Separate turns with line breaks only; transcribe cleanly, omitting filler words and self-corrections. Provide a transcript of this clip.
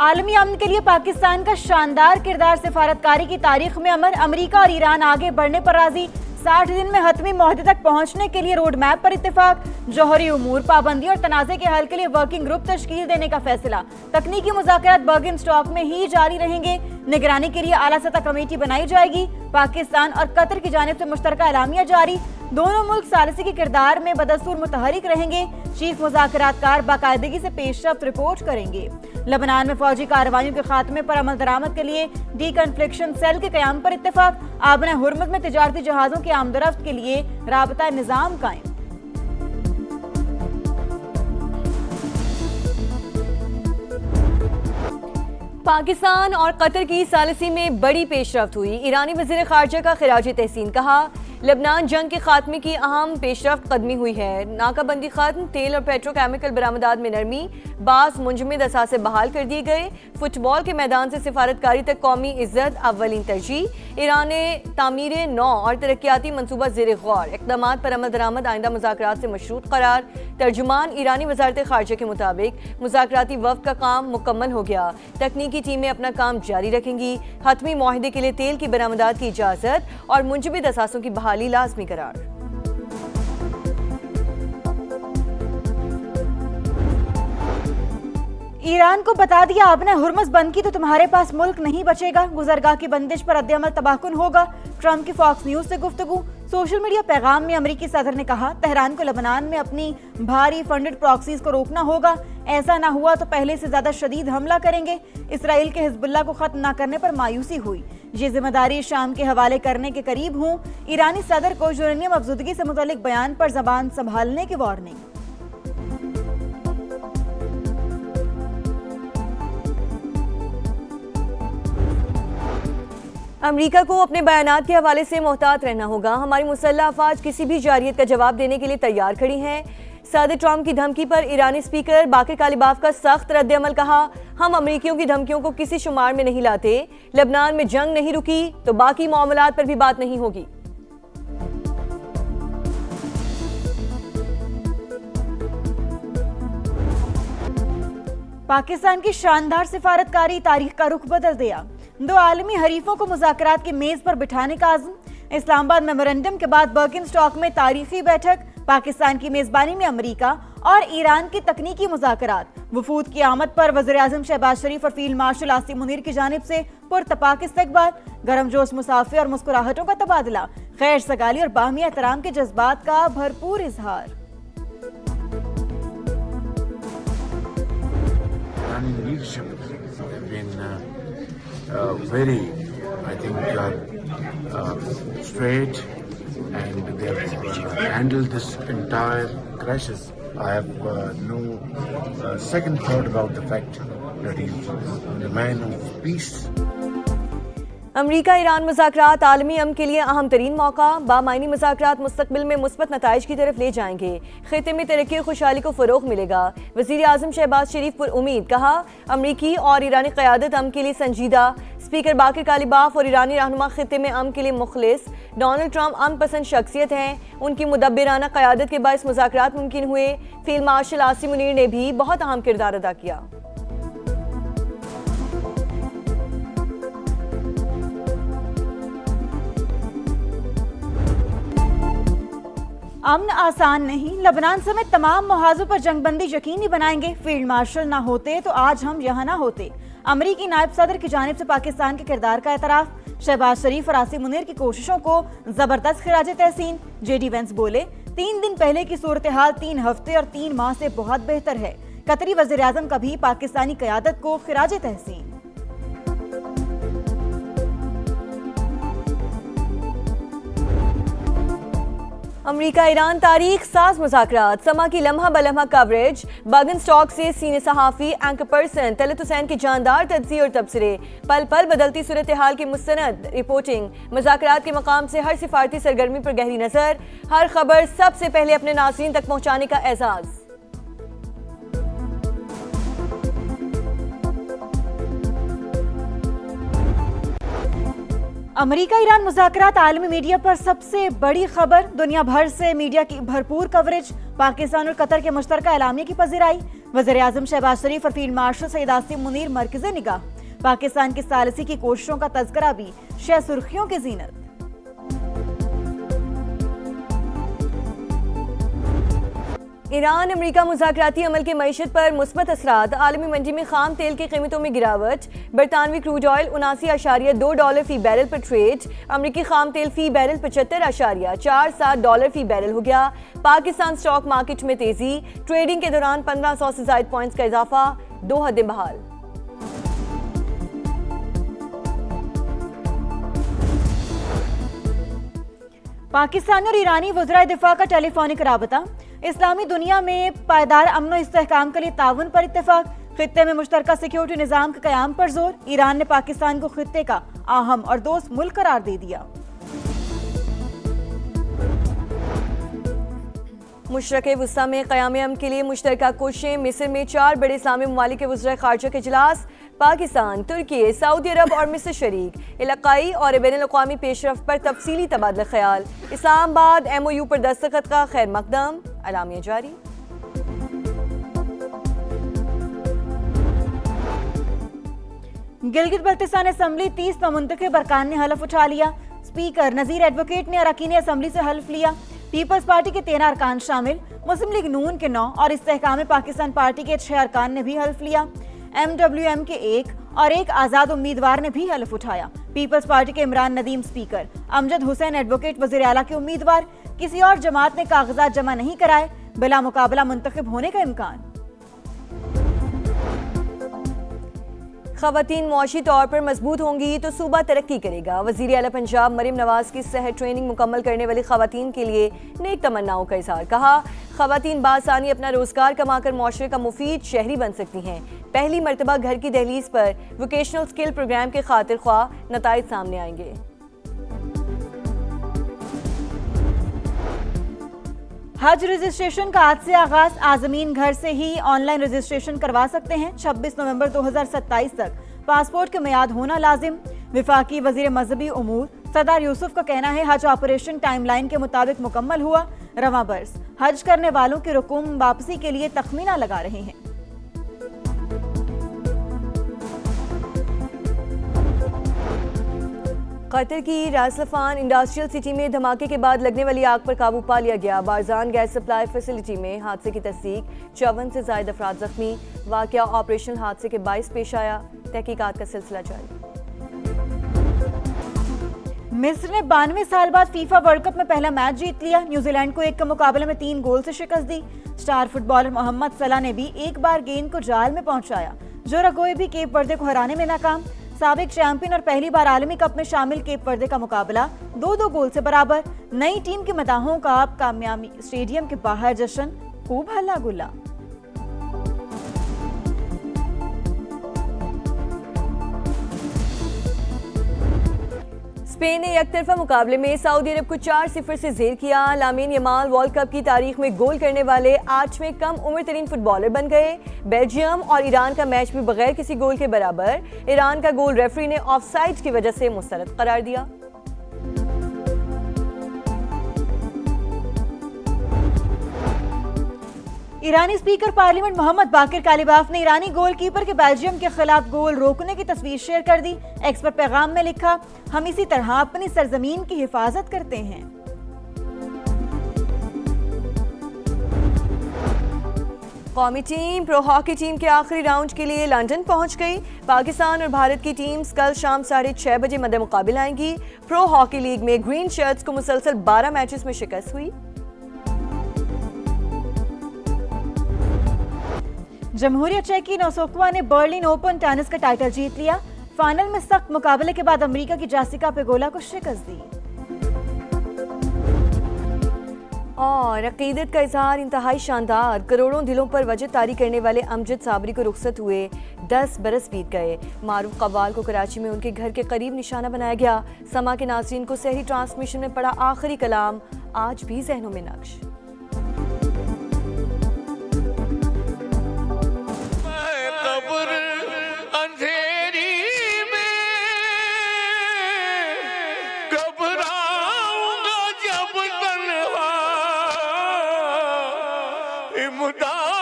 आलमी अमन के लिए पाकिस्तान का शानदार किरदार, सिफारतकारी की तारीख में अमर। अमेरिका और ईरान आगे बढ़ने पर राजी। 60 दिन में हतमी मुआहदे तक पहुंचने के लिए रोड मैप पर इत्तेफाक। जौहरी उमूर, पाबंदी और तनाज़े के हल के लिए वर्किंग ग्रुप तश्कील देने का फैसला। तकनीकी मुज़ाकरात बर्गिन स्टॉक में ही जारी रहेंगे। निगरानी के लिए आला सतह कमेटी बनाई जाएगी। पाकिस्तान और कतर की जानिब से मुश्तरका एलामिया जारी। दोनों मुल्क सालिसी के किरदार में बदस्तूर मुतहरिक रहेंगे। चीफ मुज़ाकरातकार बाकायदगी से पेशरफ्त रिपोर्ट करेंगे। लबनान में फौजी कार्रवाइयों के खात्मे पर अमल दरामद के लिए डी कन्फ्लिक्शन सेल के क़याम पर इत्तेफाक। आबना हुर्मुज़ में तिजारती जहाज़ों की आमदरफ्त के लिए राबता निज़ाम कायम।
पाकिस्तान और कतर की सालिसी में बड़ी पेशरफ्त हुई। ईरानी वज़ीर ख़ारजा का खिराज तहसीन। कहा, लबनान जंग के खात्मे की अहम पेशरफ्त कदमी हुई है। नाकाबंदी खत्म, तेल और पेट्रोकेमिकल बरामदात में नरमी, बास मुंजमद असासे बहाल कर दिए गए। फुटबॉल के मैदान से सिफारतकारी तक कौमी इज्जत अव्वलीन तरजीह। ईरान ने तामीर नौ और तरक्याती मनसूबा ज़ेर गौर। इक़दामात पर अमल दरामद आइंदा मुज़ाकरात से मशरूत करार। तर्जुमान ईरानी वज़ारत ख़ारजा के मुताबिक मुज़ाकराती वफ़द का काम मुकम्मल हो गया। तकनीकी टीमें अपना काम जारी रखेंगी। हतमी मुआहदे के लिए तेल की बरामदात की इजाज़त और मुंजमद असासों की बहाली लाज़मी करार।
ईरान को बता दिया, आपने हुर्मुज़ बंद की तो तुम्हारे पास मुल्क नहीं बचेगा। गुजरगाह की बंदिश पर रद्द-ए-अमल तबाहकुन होगा। ट्रंप की फॉक्स न्यूज से गुफ्तगू। सोशल मीडिया पैगाम में अमेरिकी सदर ने कहा, तेहरान को लबनान में अपनी भारी फंडेड प्रॉक्सीज को रोकना होगा। ऐसा ना हुआ तो पहले से ज्यादा शदीद हमला करेंगे। इसराइल के हिजबुल्लाह को खत्म न करने पर मायूसी हुई। ये जिम्मेदारी शाम के हवाले करने के करीब हूँ। ईरानी सदर को यूरेनियम अफजुदगी से मुतल्लिक बयान पर जबान संभालने की वार्निंग।
अमेरिका को अपने बयानात के हवाले से मोहतात रहना होगा। हमारी मुसल्लह अफवाज किसी भी जारियत का जवाब देने के लिए तैयार खड़ी हैं। सदर ट्रंप की धमकी पर ईरानी स्पीकर बाकिर कालिबाफ का सख्त रद्द-ए-अमल। कहा, हम अमेरिकियों की धमकियों को किसी शुमार में नहीं लाते। लबनान में जंग नहीं रुकी तो बाकी मामलात पर भी बात नहीं होगी।
पाकिस्तान की शानदार सिफारतकारी तारीख का रुख बदल दिया। दो आलमी हरीफों को मुज़ाकरात की मेज पर बिठाने का आज़म। इस्लामाबाद मेमोरेंडम के बाद बर्किन स्टॉक में तारीखी बैठक। पाकिस्तान की मेजबानी में अमेरिका और ईरान की तकनीकी मुज़ाकरात। वफूद की आमद पर वज़ीर-ए-आज़म शहबाज शरीफ और फील्ड मार्शल आसिम मुनीर की जानिब से पुरतपाक इस्तकबाल। गर्मजोश मुसाफिर और मुस्कुराहटों का तबादला। खैर सगाली और बाहमी एहतराम के जज्बात का भरपूर इजहार।
Very, I think, straight, and they have handled this entire crisis. I have no second thought about the fact that he's a man of peace.
America Iran मुज़ाकरात आलमी अमन के लिए अहम तरीन मौका। बामायनी मुज़ाकरात मुस्तकबिल में मुस्बत नताइज की तरफ ले जाएंगे। खिते में तरक्की और खुशहाली को फ़रोग़ मिलेगा। वज़ीर-ए-आज़म शहबाज शरीफ पर उम्मीद। कहा, अमरीकी और ईरानी क़यादत अमन के लिए संजीदा। स्पीकर बाकिर कालिबाफ और ईरानी रहनुमा खिते में अमन के लिए मुखलिस। डोनाल्ड ट्रंप अमन पसंद शख्सियत हैं। उनकी मुदब्बिराना क़यादत के बायस मुज़ाकरात मुमकिन हुए। फील्ड मार्शल आसिम मुनीर ने भी बहुत अहम किरदार अदा किया।
अमन आसान नहीं, लबनान समेत तमाम मुहाजों पर जंगबंदी यकीनी बनाएंगे। फील्ड मार्शल ना होते तो आज हम यहाँ ना होते। अमरीकी नायब सदर की जानिब से पाकिस्तान के किरदार का एतराफ़। शहबाज शरीफ और आसिम मुनीर की कोशिशों को जबरदस्त खिराज तहसीन। जेडी वेंस बोले, 3 दिन पहले की सूरत हाल 3 हफ्ते और 3 माह से बहुत बेहतर है। कतरी वज़ीर-ए-आज़म का भी पाकिस्तानी क़यादत को खिराज तहसीन।
अमरीका ईरान तारीख साज मुज़ाकरात। समा की लम्हा बलम्हा कवरेज। बर्गिन स्टॉक से सीनियर सहाफ़ी एंकर पर्सन तलत हुसैन की जानदार तज्ज़िये और तबसरे। पल पल बदलती सूरत हाल की मुस्तनद रिपोर्टिंग। मुज़ाकरात के मकाम से हर सिफारती सरगर्मी पर गहरी नज़र। हर खबर सबसे पहले अपने नाज़रीन तक पहुँचाने का एजाज़।
अमेरिका ईरान मुज़ाकरात आलमी मीडिया पर सबसे बड़ी खबर। दुनिया भर से मीडिया की भरपूर कवरेज। पाकिस्तान और कतर के मुश्तरका एलामिया की पजीराई। वज़ीर-ए-आज़म शहबाज शरीफ और फील्ड मार्शल सईद आसिम मुनीर मरकज़े निगाह। पाकिस्तान की सालिसी की कोशिशों का तज़किरा भी 6 सुर्खियों की ज़ीनत।
ईरान अमेरिका मुज़ाकराती अमल के मईशत पर मुस्बत असरात। आलमी मंडी में खाम तेल की कीमतों में गिरावट। बरतानवी क्रूड ऑयल $79.2 फी बैरल पर ट्रेड। अमरीकी खाम तेल फी बैरल $75.47 फी बैरल हो गया। पाकिस्तान स्टॉक मार्केट में तेजी। ट्रेडिंग के दौरान 1500 से ज़ायद पॉइंट्स का इजाफा। 2 हदें बहाल।
पाकिस्तानी और ईरानी वज़राए दिफा का टेलीफोनिक राबता। इस्लामी दुनिया में पायदार अमन और इस्तेहकाम के लिए ताउन पर इत्तेफाक। खित्ते में मुश्तरका सिक्योरिटी निज़ाम के क़याम पर जोर। ईरान ने पाकिस्तान को खित्ते का अहम और दोस्त मुल्क करार दे दिया।
मुशरक़े वुस्ता में क़याम अमन के लिए मुश्तरका कोशिशें। मिस्र में 4 बड़े इस्लामी ममालिक के वज़राए ख़ारजा के इजलास। पाकिस्तान, तुर्की, सऊदी अरब और मिस्र शरीक। इलाक़ाई और बैनुल-अक़वामी पेशरफ़्त पर तफसीली तबादला ख़याल। इस्लामाबाद MOU पर दस्तखत का खैर मकदम। अलामिया जारी।
गिलगित बल्तिस्तान असम्बली 30 नमुंतखब अरकान ने हलफ उठा लिया। स्पीकर नज़ीर एडवोकेट ने अरकान असम्बली से हल्फ लिया। पीपल्स पार्टी के 13 अरकान शामिल। मुस्लिम लीग नून के 9 और इस्तेहकाम पाकिस्तान पार्टी के 6 अरकान ने भी हल्फ लिया। MWM के 1 और 1 आज़ाद उम्मीदवार ने भी हल्फ उठाया। पीपल्स पार्टी के इमरान नदीम स्पीकर, अमजद हुसैन एडवोकेट वज़ीर आला के उम्मीदवार। किसी और जमात ने कागजात जमा नहीं कराए, बिला मुकाबला मुंतखब होने का इम्कान।
ख़वातीन मुआशी तौर पर मजबूत होंगी तो सूबा तरक्की करेगा। वज़ीर आला पंजाब मरीम नवाज की सेहत ट्रेनिंग मुकम्मल करने वाली ख़वातीन के लिए नेक तमन्नाओं का इज़हार। कहा, ख़वातीन बासानी अपना रोज़गार कमाकर मुआशरे का मुफीद शहरी बन सकती हैं। पहली मरतबा घर की दहलीज पर वोकेशनल स्किल प्रोग्राम के खातिर ख्वाह नताइज सामने आएंगे।
हज रजिस्ट्रेशन का आज से आगाज। आज़मीन घर से ही ऑनलाइन रजिस्ट्रेशन करवा सकते हैं। 26 नवंबर 2027 तक पासपोर्ट की मियाद होना लाजिम। विफाकी वजीर मजहबी उमूर सरदार यूसुफ का कहना है, हज ऑपरेशन टाइमलाइन के मुताबिक मुकम्मल हुआ। रवां बरस हज करने वालों की रकूम वापसी के लिए तखमीना लगा रहे हैं।
कतर की रासलफान इंडस्ट्रियल सिटी में धमाके के बाद लगने वाली आग पर काबू पा लिया गया। बारजान गैस सप्लाई फैसिलिटी में हादसे की तस्दीक। 54 से ज़ायद अफराद जख्मी। वाकया ऑपरेशनल हादसे के बाइस पेश आया। तहकीकात का सिलसिला जारी।
मिस्र ने 92 साल बाद फीफा वर्ल्ड कप में पहला मैच जीत लिया। न्यूजीलैंड को 1 के मुकाबले में 3 गोल से शिकस्त दी। स्टार फुटबॉलर मोहम्मद सलाह ने भी एक बार गेंद को जाल में पहुंचाया। जोरागोए भी केप वर्दे को हराने में नाकाम। साबिक चैंपियन और पहली बार आलमी कप में शामिल केप वर्दे का मुकाबला 2-2 गोल से बराबर। नई टीम की मदाहों का अब कामयाबी स्टेडियम के बाहर जश्न, खूब हल्ला गुल्ला।
स्पेन ने एकतरफा मुकाबले में सऊदी अरब को 4-0 से जेर किया। लामीन यमाल वर्ल्ड कप की तारीख में गोल करने वाले 8वें कम उम्र तरीन फुटबॉलर बन गए। बेल्जियम और ईरान का मैच भी बगैर किसी गोल के बराबर। ईरान का गोल रेफरी ने ऑफसाइड की वजह से मुस्तरद करार दिया।
ईरानी स्पीकर पार्लियामेंट मोहम्मद बाकिर कालिबाफ ने ईरानी गोलकीपर के बेल्जियम के खिलाफ गोल रोकने की तस्वीर शेयर कर दी। एक्स पर पैगाम में लिखा, हम इसी तरह अपनी सरजमीन की हिफाजत करते हैं।
कौमी टीम प्रो हॉकी टीम के आखिरी राउंड के लिए लंदन पहुंच गई। पाकिस्तान और भारत की टीम्स कल शाम 6:30 बजे मद्दे मुकाबिल आएंगी। प्रो हॉकी लीग में ग्रीन शर्ट्स को मुसलसल 12 मैचेस में शिकस्त हुई।
जमहूरिया चेक की नौसोकवा ने बर्लिन ओपन टेनिस का टाइटल जीत लिया। फाइनल में सख्त मुकाबले के बाद अमेरिका की जेसिका पेगोला को शिकस्त दी।
और अकीदत का इजहार इंतहाई शानदार। करोड़ों दिलों पर वजह तारी करने वाले अमजद साबरी को रुखसत हुए 10 बरस बीत गए। मारूफ कव्वाल को कराची में उनके घर के करीब निशाना बनाया गया। समा के नाज़रीन को सहरी ट्रांसमिशन में पड़ा आखिरी कलाम आज भी जहनों में नक्श।
मुदा